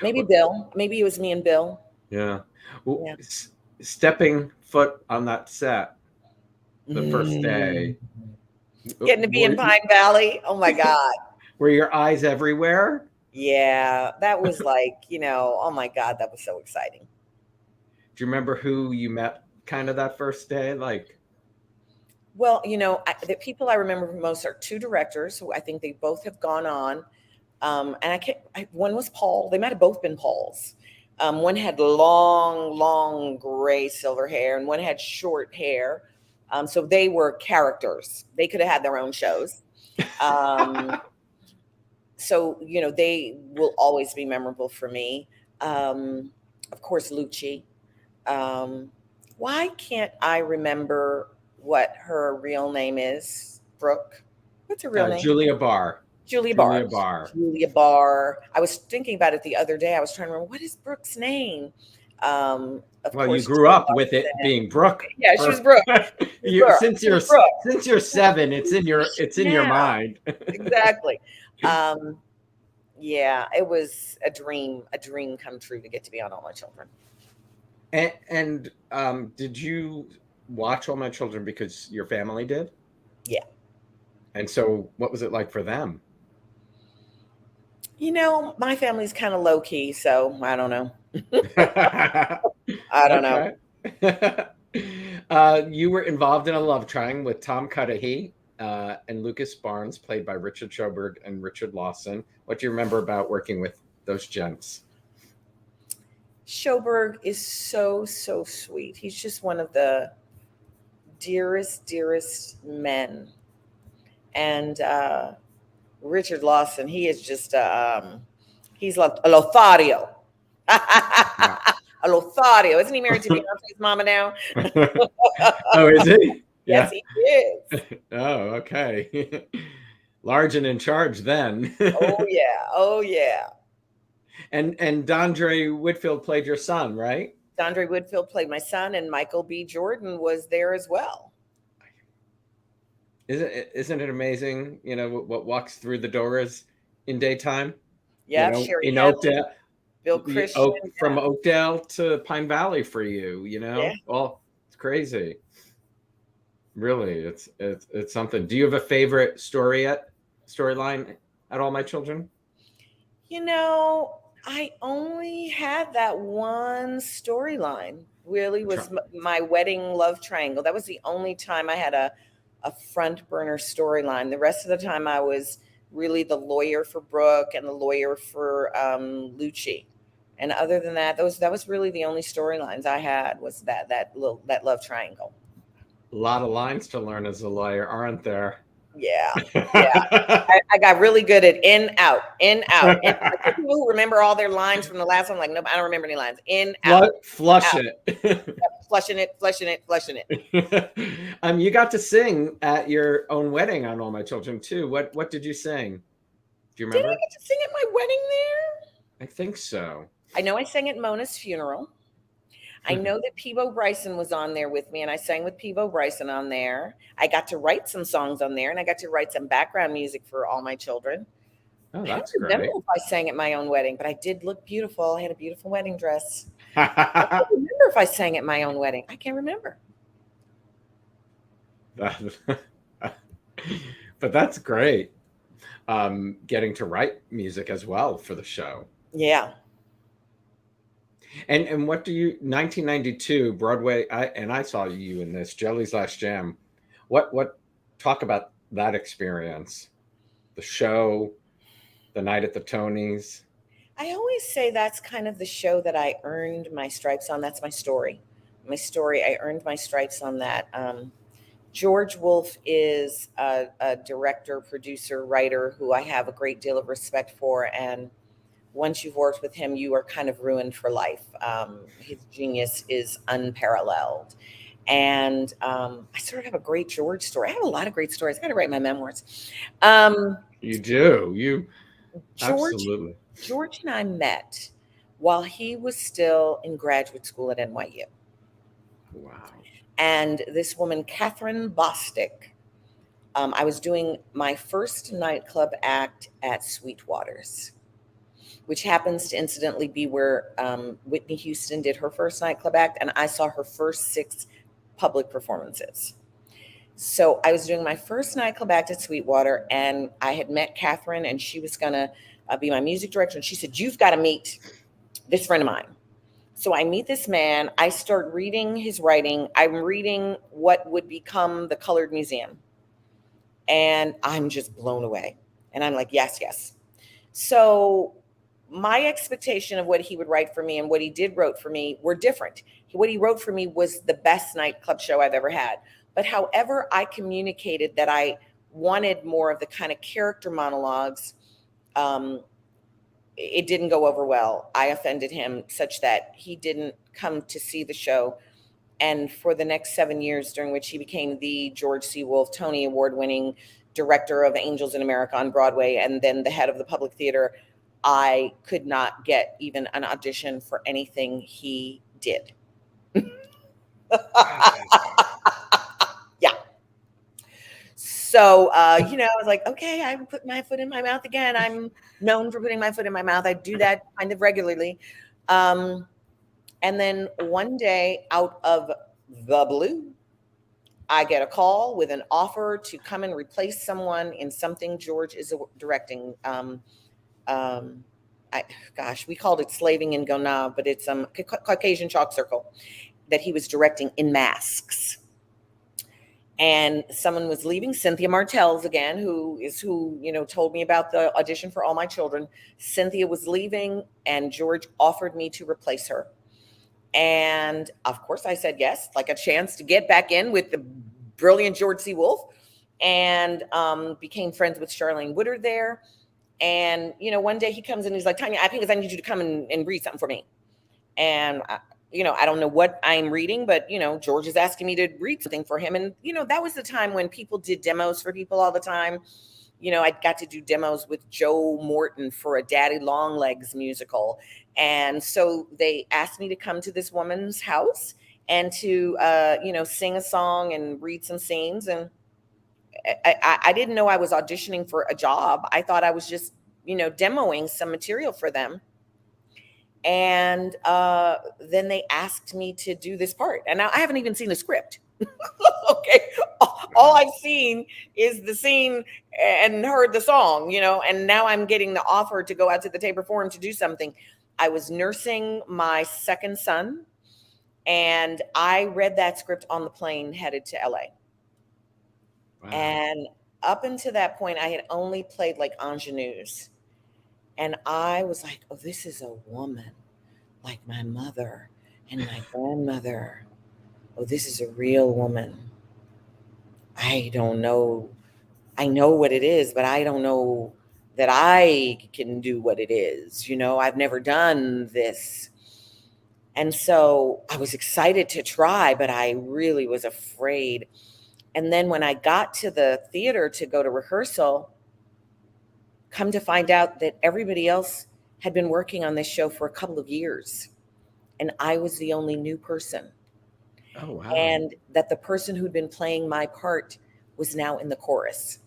Maybe Bill. Maybe it was me and Bill. Yeah. Well, yeah. Stepping foot on that set the first day. Getting to be in Pine Valley. Oh my God. Were your eyes everywhere? Yeah. That was like, oh my God, that was so exciting. Do you remember who you met kind of that first day? Like, well, the people I remember most are 2 directors who I think they both have gone on. And one was Paul. They might have both been Pauls. One had long gray silver hair, and one had short hair. So they were characters. They could have had their own shows. So, they will always be memorable for me. Of course, Lucci. Why can't I remember what her real name is? Brooke. What's her real name? Julia Barr. Julia Barr. I was thinking about it the other day. I was trying to remember, what is Brooke's name? Well, you grew up with it being Brooke. Yeah, she was Brooke. Since you're 7, it's in your mind. Exactly. Yeah, it was a dream come true to get to be on All My Children. And did you watch All My Children because your family did? Yeah. And so what was it like for them? My family's kind of low key, so I don't know. I don't know. You were involved in a love triangle with Tom Cudahy and Lucas Barnes, played by Richard Schoberg and Richard Lawson. What do you remember about working with those gents? Schoberg is so sweet. He's just one of the dearest men. And Richard Lawson, he is just he's like a Lothario. a Lothario. Isn't he married to Beyonce's mama now? Oh, is he? Yes, Yeah. he is. Oh, okay. Large and in charge then. Oh yeah. Oh yeah. And Dondre Whitfield played your son, right? Dondre Whitfield played my son, and Michael B. Jordan was there as well. Isn't it amazing? You know what walks through the doors in daytime. You Yeah, know, Sherry in Hamlin, Oakdale, Bill Christian. From Oakdale to Pine Valley for you. You Yeah. know, well, it's crazy. Really, it's something. Do you have a favorite storyline at All My Children? You know, I only had that one storyline. Really was my wedding love triangle. That was the only time I had a front burner storyline. The rest of the time, I was really the lawyer for Brooke and the lawyer for Lucci. And other than that, that was really the only storylines I had was that love triangle. A lot of lines to learn as a lawyer, aren't there? Yeah, yeah. I got really good at in, out, in, out. And like, people who remember all their lines from the last one, like, nope, I don't remember any lines. In, out, Flush out. it. Flushing it, flushing it, flushing it. You got to sing at your own wedding on All My Children too. What did you sing? Do you Did I remember? get to sing at my wedding there? I think so. I know I sang at Mona's funeral. I know that Peebo Bryson was on there with me, and I sang with Peebo Bryson on there. I got to write some songs on there, and I got to write some background music for All My Children. Oh, I don't that's remember great. if I sang at my own wedding, but I did look beautiful. I had a beautiful wedding dress. I don't remember if I sang at my own wedding. I can't remember. But that's great. Getting to write music as well for the show. Yeah. And what do you 1992 Broadway? I saw you in this Jelly's Last Jam. What talk about that experience? The show, the night at the Tonys. I always say that's kind of the show that I earned my stripes on. That's my story. My story, I earned my stripes on that. George Wolfe is a director, producer, writer who I have a great deal of respect for. And once you've worked with him, you are kind of ruined for life. His genius is unparalleled. And I sort of have a great George story. I have a lot of great stories. I got to write my memoirs. You do. You George, absolutely. George and I met while he was still in graduate school at NYU. Wow. And this woman, Catherine Bostic, I was doing my first nightclub act at Sweetwater's, which happens to incidentally be where Whitney Houston did her first nightclub act, and I saw her first 6 public performances. So I was doing my first nightclub act at Sweetwater, and I had met Catherine, and she was going to be my music director. And she said, "You've got to meet this friend of mine." So I meet this man. I start reading his writing. I'm reading what would become the Colored Museum. And I'm just blown away. And I'm like, yes, yes. So my expectation of what he would write for me and what he did wrote for me were different. What he wrote for me was the best nightclub show I've ever had. But however I communicated that I wanted more of the kind of character monologues, it didn't go over well. I offended him such that he didn't come to see the show. And for the next 7 years, during which he became the George C. Wolfe Tony Award-winning director of Angels in America on Broadway, and then the head of the Public Theater, I could not get even an audition for anything he did. Yeah. So, I was like, okay, I put my foot in my mouth again. I'm known for putting my foot in my mouth. I do that kind of regularly. And then one day, out of the blue, I get a call with an offer to come and replace someone in something George is directing. We called it Slaving in Gonab, but it's Caucasian Chalk Circle that he was directing in masks. And someone was leaving, Cynthia Martels again, who told me about the audition for All My Children. Cynthia was leaving, and George offered me to replace her. And of course I said yes, like a chance to get back in with the brilliant George C. Wolfe, and became friends with Charlene Woodard there. And, one day he comes in and he's like, "Tonya, I think I need you to come and read something for me." And I don't know what I'm reading, but, George is asking me to read something for him. And, that was the time when people did demos for people all the time. I got to do demos with Joe Morton for a Daddy Longlegs musical. And so they asked me to come to this woman's house and to, sing a song and read some scenes. And I didn't know I was auditioning for a job. I thought I was just, demoing some material for them. And then they asked me to do this part. And now I haven't even seen the script. Okay. All I've seen is the scene and heard the song, and now I'm getting the offer to go out to the Tabor Forum to do something. I was nursing my second son, and I read that script on the plane headed to LA. Wow. And up until that point, I had only played like ingenues. And I was like, oh, this is a woman like my mother and my grandmother. Oh, this is a real woman. I don't know. I know what it is, but I don't know that I can do what it is. I've never done this. And so I was excited to try, but I really was afraid. And then when I got to the theater to go to rehearsal, come to find out that everybody else had been working on this show for a couple of years. And I was the only new person. Oh, wow. And that the person who'd been playing my part was now in the chorus.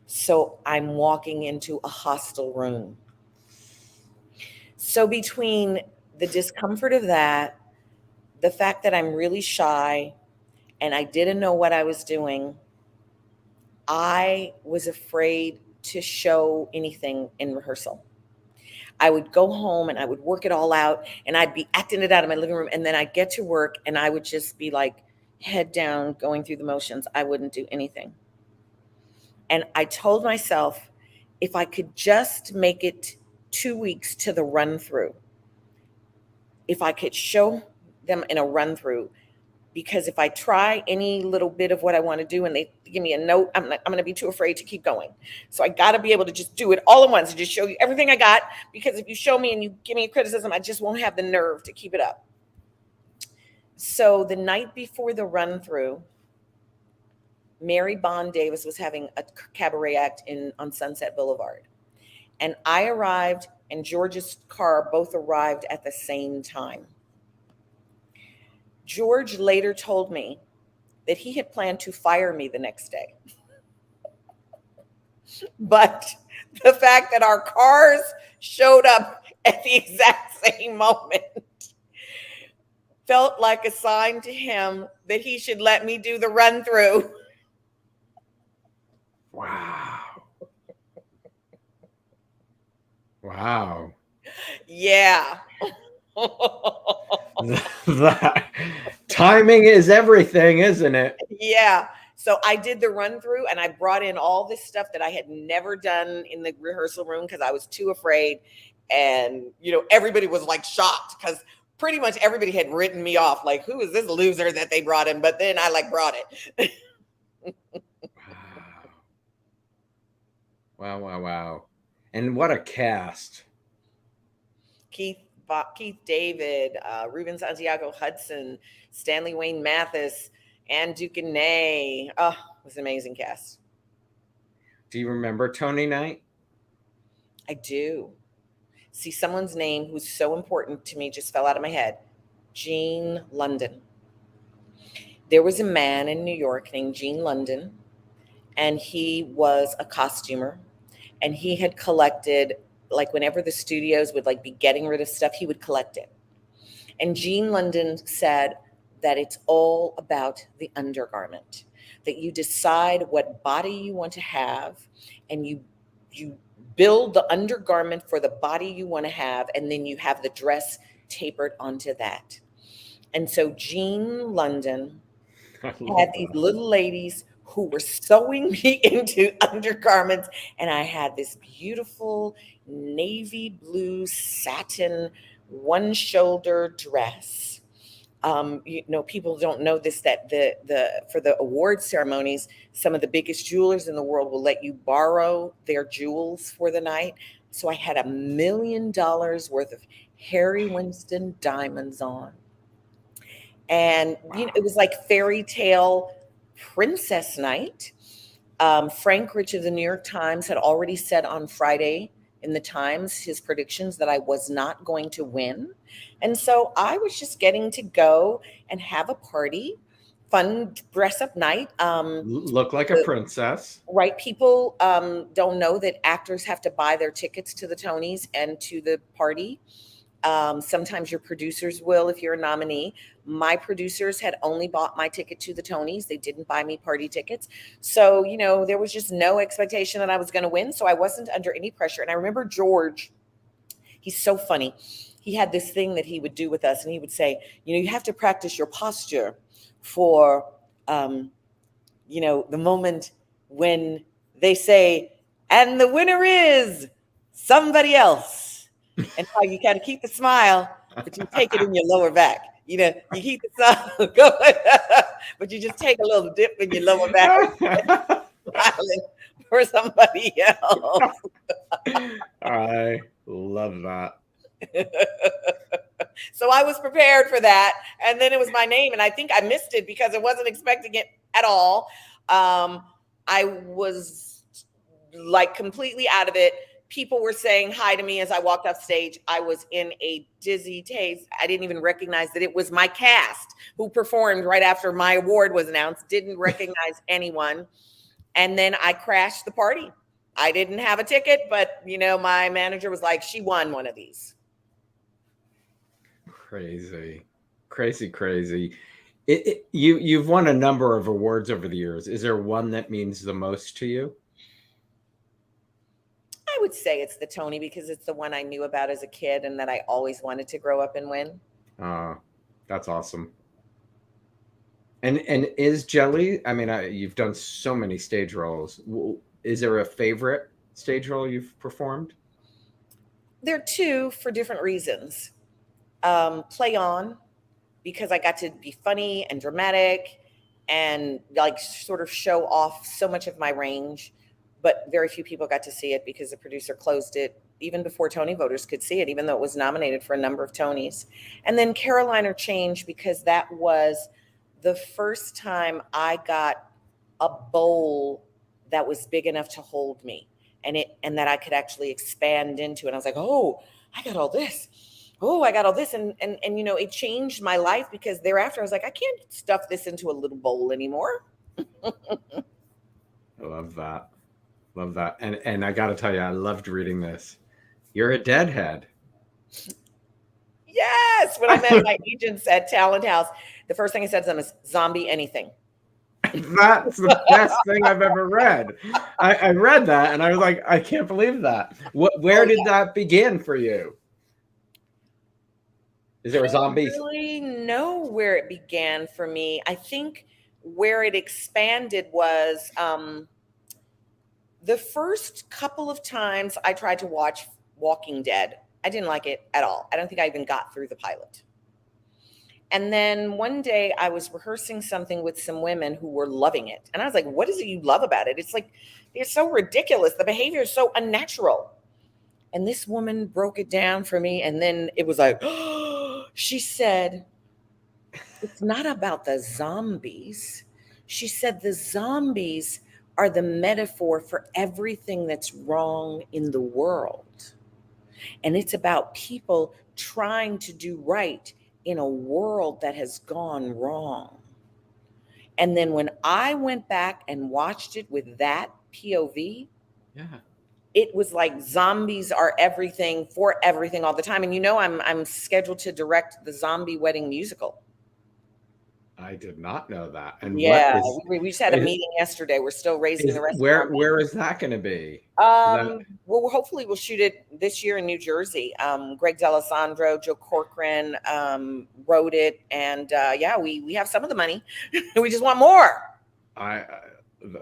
So I'm walking into a hostile room. So between the discomfort of that, the fact that I'm really shy and I didn't know what I was doing, I was afraid to show anything in rehearsal. I would go home and I would work it all out and I'd be acting it out in my living room. And then I'd get to work and I would just be like head down, going through the motions. I wouldn't do anything. And I told myself, if I could just make it 2 weeks to the run through, if I could show them in a run through, because if I try any little bit of what I want to do and they give me a note, I'm going to be too afraid to keep going. So I got to be able to just do it all at once and just show you everything I got, because if you show me and you give me a criticism, I just won't have the nerve to keep it up. So the night before the run through, Mary Bond Davis was having a cabaret act on Sunset Boulevard. And I arrived and George's car both arrived at the same time. George later told me that he had planned to fire me the next day. But the fact that our cars showed up at the exact same moment felt like a sign to him that he should let me do the run through. Wow. Wow. Yeah. That timing is everything, isn't it? Yeah. So I did the run through and I brought in all this stuff that I had never done in the rehearsal room because I was too afraid. And, everybody was like shocked because pretty much everybody had written me off. Like, who is this loser that they brought in? But then I brought it. Wow. And what a cast. Keith David, Ruben Santiago Hudson, Stanley Wayne Mathis, Ann Duquesne. Oh, it was an amazing cast. Do you remember Tony night? I do. See, someone's name who's so important to me just fell out of my head. Gene London. There was a man in New York named Gene London, and he was a costumer, and he had collected, whenever the studios would be getting rid of stuff, he would collect it. And Gene London said that it's all about the undergarment, that you decide what body you want to have, and you build the undergarment for the body you want to have, and then you have the dress tapered onto that. And so Gene London had these little ladies who were sewing me into undergarments, and I had this beautiful navy blue satin one-shoulder dress. People don't know this, that for the award ceremonies, some of the biggest jewelers in the world will let you borrow their jewels for the night. So I had $1 million worth of Harry Winston diamonds on. And it was like fairy tale princess night. Frank Rich of the New York Times had already said on Friday in the Times his predictions that I was not going to win. And so I was just getting to go and have a party, fun dress up night. Look like a princess. Right. People don't know that actors have to buy their tickets to the Tonys and to the party. Sometimes your producers will if you're a nominee. My producers had only bought my ticket to the Tonys. They didn't buy me party tickets. So, there was just no expectation that I was going to win. So I wasn't under any pressure. And I remember George, he's so funny. He had this thing that he would do with us, and he would say, you have to practice your posture for, the moment when they say, and the winner is somebody else. And how you kind of keep the smile, but you take it in your lower back. You keep the smile going, but you just take a little dip in your lower back, smiling for somebody else. I love that. So I was prepared for that. And then it was my name. And I think I missed it because I wasn't expecting it at all. I was like completely out of it. People were saying hi to me as I walked off stage. I was in a dizzy daze. I didn't even recognize that it was my cast who performed right after my award was announced. Didn't recognize anyone. And then I crashed the party. I didn't have a ticket, but my manager was like, she won one of these. Crazy. You've won a number of awards over the years. Is there one that means the most to you? I would say it's the Tony because it's the one I knew about as a kid and that I always wanted to grow up and win. That's awesome. And is Jelly, I mean, you've done so many stage roles. Is there a favorite stage role you've performed? There are two for different reasons. Play On, because I got to be funny and dramatic and like sort of show off so much of my range. But very few people got to see it because the producer closed it even before Tony voters could see it, even though it was nominated for a number of Tonys. And then Caroline or Change, because that was the first time I got a bowl that was big enough to hold me and that I could actually expand into. And I was like, oh, I got all this. Oh, I got all this. And it changed my life because thereafter I was like, I can't stuff this into a little bowl anymore. I love that. And I got to tell you, I loved reading this. You're a deadhead. Yes. When I met my agents at Talent House, the first thing I said to them is zombie anything. That's the best thing I've ever read. I read that and I was like, I can't believe that. Where did that begin for you? Is there a zombie? I don't really know where it began for me. I think where it expanded was the first couple of times I tried to watch Walking Dead. I didn't like it at all. I don't think I even got through the pilot. And then one day I was rehearsing something with some women who were loving it. And I was like, what is it you love about it? It's like, it's so ridiculous. The behavior is so unnatural. And this woman broke it down for me. And then it was like, she said, it's not about the zombies. She said the zombies are the metaphor for everything that's wrong in the world. And it's about people trying to do right in a world that has gone wrong. And then when I went back and watched it with that POV, it was like zombies are everything for everything all the time. And I'm scheduled to direct the Zombie Wedding musical. I did not know that. And we just had a meeting yesterday. We're still raising the rest. Where is that going to be? Well, hopefully we'll shoot it this year in New Jersey. Greg D'Alessandro, Joe Corcoran wrote it, and we have some of the money. We just want more. I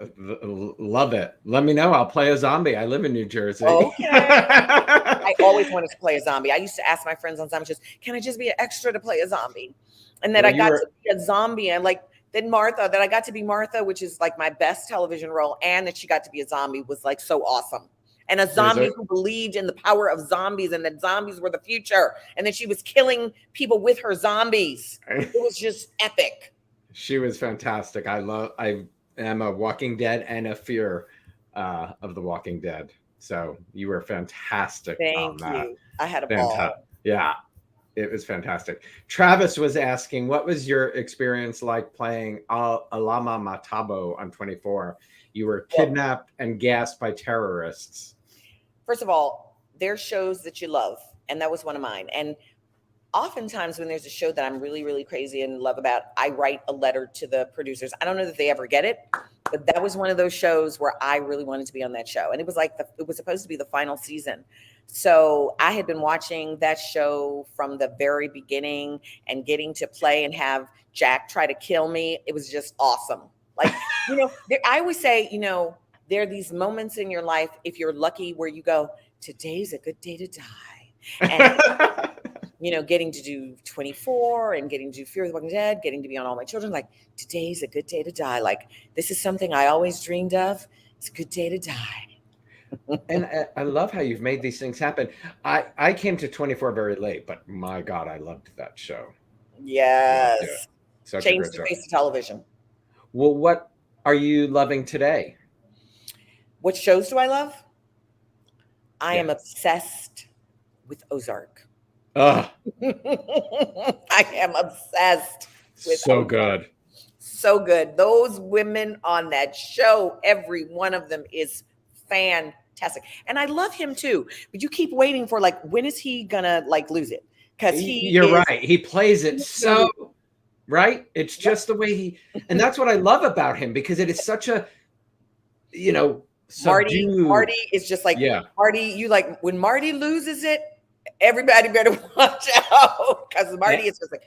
love it. Let me know. I'll play a zombie. I live in New Jersey. Okay. I always wanted to play a zombie. I used to ask my friends on zombie shows, can I just be an extra to play a zombie? And then I got to be a zombie, and then I got to be Martha, which is like my best television role, and that she got to be a zombie was like so awesome. and a zombie who believed in the power of zombies and that zombies were the future. And then she was killing people with her zombies. It was just epic. She was fantastic. I am a Walking Dead and a fear of the Walking Dead. So you were fantastic on that. Thank you. I had a ball. Yeah, it was fantastic. Travis was asking, what was your experience like playing Alama Matabo on 24? You were kidnapped and gassed by terrorists. First of all, there's shows that you love, and that was one of mine. And oftentimes when there's a show that I'm really, really crazy and love about, I write a letter to the producers. I don't know that they ever get it, but that was one of those shows where I really wanted to be on that show. And it was like, it was supposed to be the final season. So I had been watching that show from the very beginning and getting to play and have Jack try to kill me. It was just awesome. Like, I always say, there are these moments in your life, if you're lucky, where you go, today's a good day to die. And, getting to do 24 and getting to do Fear of the Walking Dead, getting to be on All My Children, like, today's a good day to die. Like, this is something I always dreamed of. It's a good day to die. And I love how you've made these things happen. I came to 24 very late, but my God, I loved that show. Yes. Changed the face of television. Well, what are you loving today? What shows do I love? I am obsessed with Ozark. I am obsessed with Ozark. Good. So good. Those women on that show, every one of them is fantastic. And I love him too. But you keep waiting for, like, when is he gonna lose it? Because you're right. He plays it so right. It's just the way and that's what I love about him, because it is such a, Marty is just like, Marty, when Marty loses it, everybody better watch out, because Marty is just like,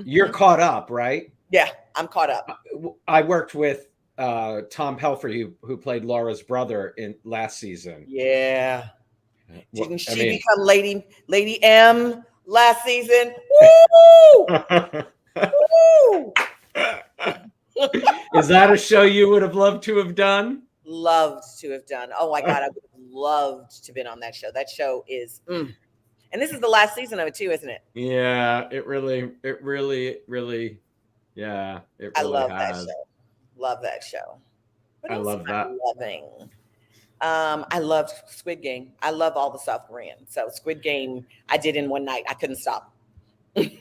You're caught up, right? Yeah, I'm caught up. I worked with Tom Pelfrey, who played Laura's brother in last season. Yeah. Didn't she become Lady M last season? Woo! Woo! Is that a show you would have loved to have done? Loved to have done. Oh my God, I would have loved to have been on that show. That show is, and this is the last season of it too, isn't it? Yeah, it really, yeah. I love that show. Love that show. I love that. I loved Squid Game. I love all the South Korean. So Squid Game, I did in one night. I couldn't stop.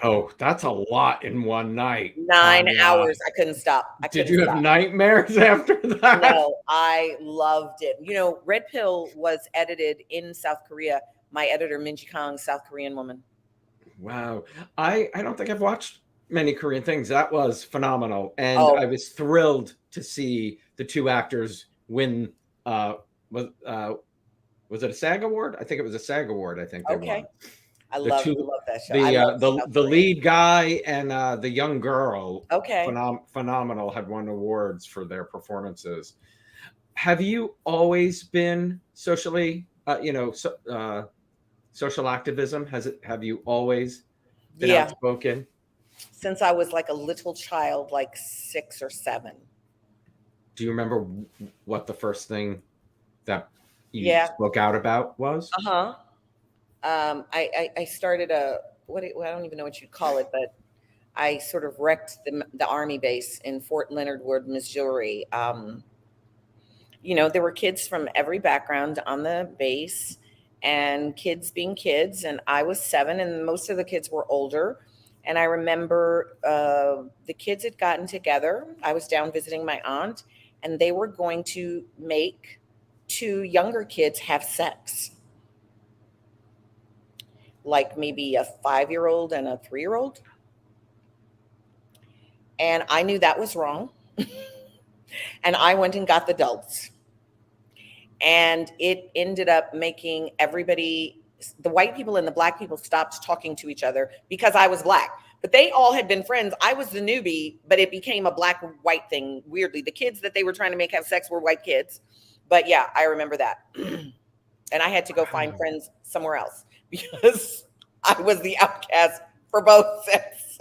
Oh, that's a lot in one night. 9 hours. I couldn't stop. Did you have nightmares after that? No, I loved it. Red Pill was edited in South Korea. My editor, Minji Kong, South Korean woman. Wow. I don't think I've watched many Korean things. That was phenomenal. And I was thrilled to see the two actors win. Was it a SAG award? I think it was a SAG award. I think they won. I love that show. The lead guy and the young girl, phenomenal, had won awards for their performances. Have you always been socially, social activism? Have you always been outspoken? Since I was like a little child, like 6 or 7. Do you remember what the first thing that you spoke out about was? I started I don't even know what you'd call it, but I sort of wrecked the army base in Fort Leonard Wood, Missouri. There were kids from every background on the base, and kids being kids, and I was 7, and most of the kids were older. And I remember the kids had gotten together. I was down visiting my aunt, and they were going to make 2 younger kids have sex. Like maybe a 5-year-old and a 3-year-old. And I knew that was wrong. And I went and got the adults. And it ended up making everybody, the white people and the black people, stopped talking to each other because I was black. But they all had been friends. I was the newbie, but it became a black-white thing, weirdly. The kids that they were trying to make have sex were white kids. But yeah, I remember that. And I had to go find friends somewhere else, because I was the outcast for both sets.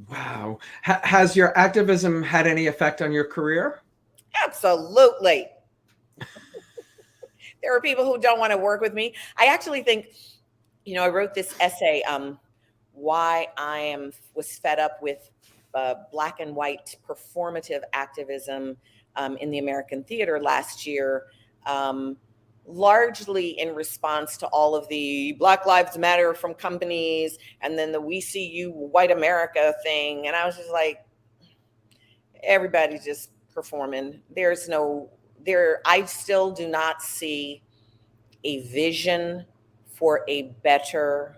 Wow. Has your activism had any effect on your career? Absolutely. there are people who don't want to work with me. I actually think, I wrote this essay, why was fed up with black and white performative activism in the American theater last year, largely in response to all of the Black Lives Matter from companies and then the We See You White America thing. And I was just like, everybody's just performing. I still do not see a vision for a better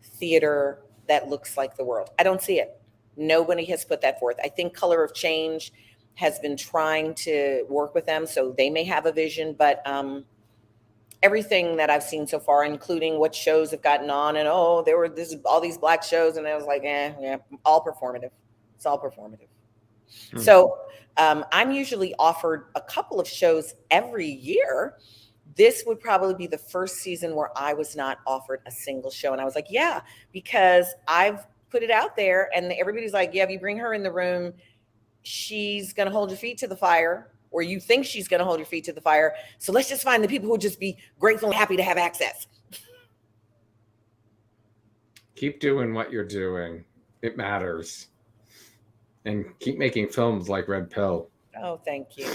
theater that looks like the world. I don't see it. Nobody has put that forth. I think Color of Change has been trying to work with them, so they may have a vision, but everything that I've seen so far, including what shows have gotten on, and there were all these black shows, and I was like, yeah, all performative. It's all performative. So I'm usually offered a couple of shows every year. This would probably be the first season where I was not offered a single show. And I was like, yeah, because I've put it out there and everybody's like, yeah, if you bring her in the room, she's going to hold your feet to the fire, or you think she's going to hold your feet to the fire. So let's just find the people who would just be grateful and happy to have access. Keep doing what you're doing. It matters. And keep making films like Red Pill. Oh, thank you.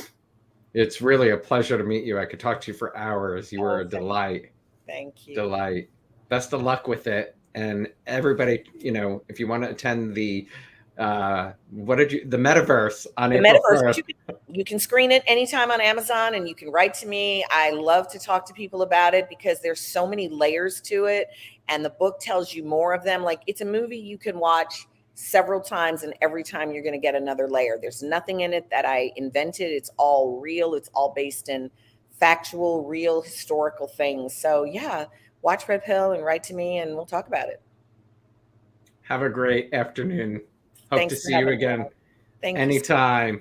It's really a pleasure to meet you. I could talk to you for hours. You were a delight. Thank you. Delight. Best of luck with it. And everybody, if you want to attend the Metaverse on April 1st. You can screen it anytime on Amazon, and you can write to me. I love to talk to people about it because there's so many layers to it, and the book tells you more of them. Like, it's a movie you can watch several times, and every time you're going to get another layer. There's nothing in it that I invented. It's all real. It's all based in factual, real, historical things. So yeah, watch Red Pill and write to me, and we'll talk about it. Have a great afternoon. Hope to see you again anytime.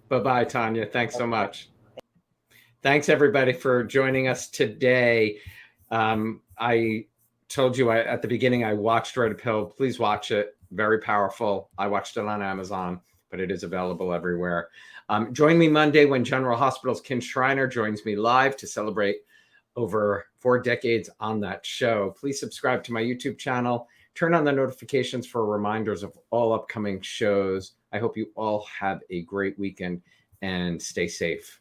Bye-bye, Tonya. Thanks so much. Thanks, everybody, for joining us today. I told you at the beginning I watched Red Pill. Please watch it. Very powerful. I watched it on Amazon, but it is available everywhere. Join me Monday when General Hospital's Ken Schreiner joins me live to celebrate over 4 decades on that show. Please subscribe to my YouTube channel. Turn on the notifications for reminders of all upcoming shows. I hope you all have a great weekend and stay safe.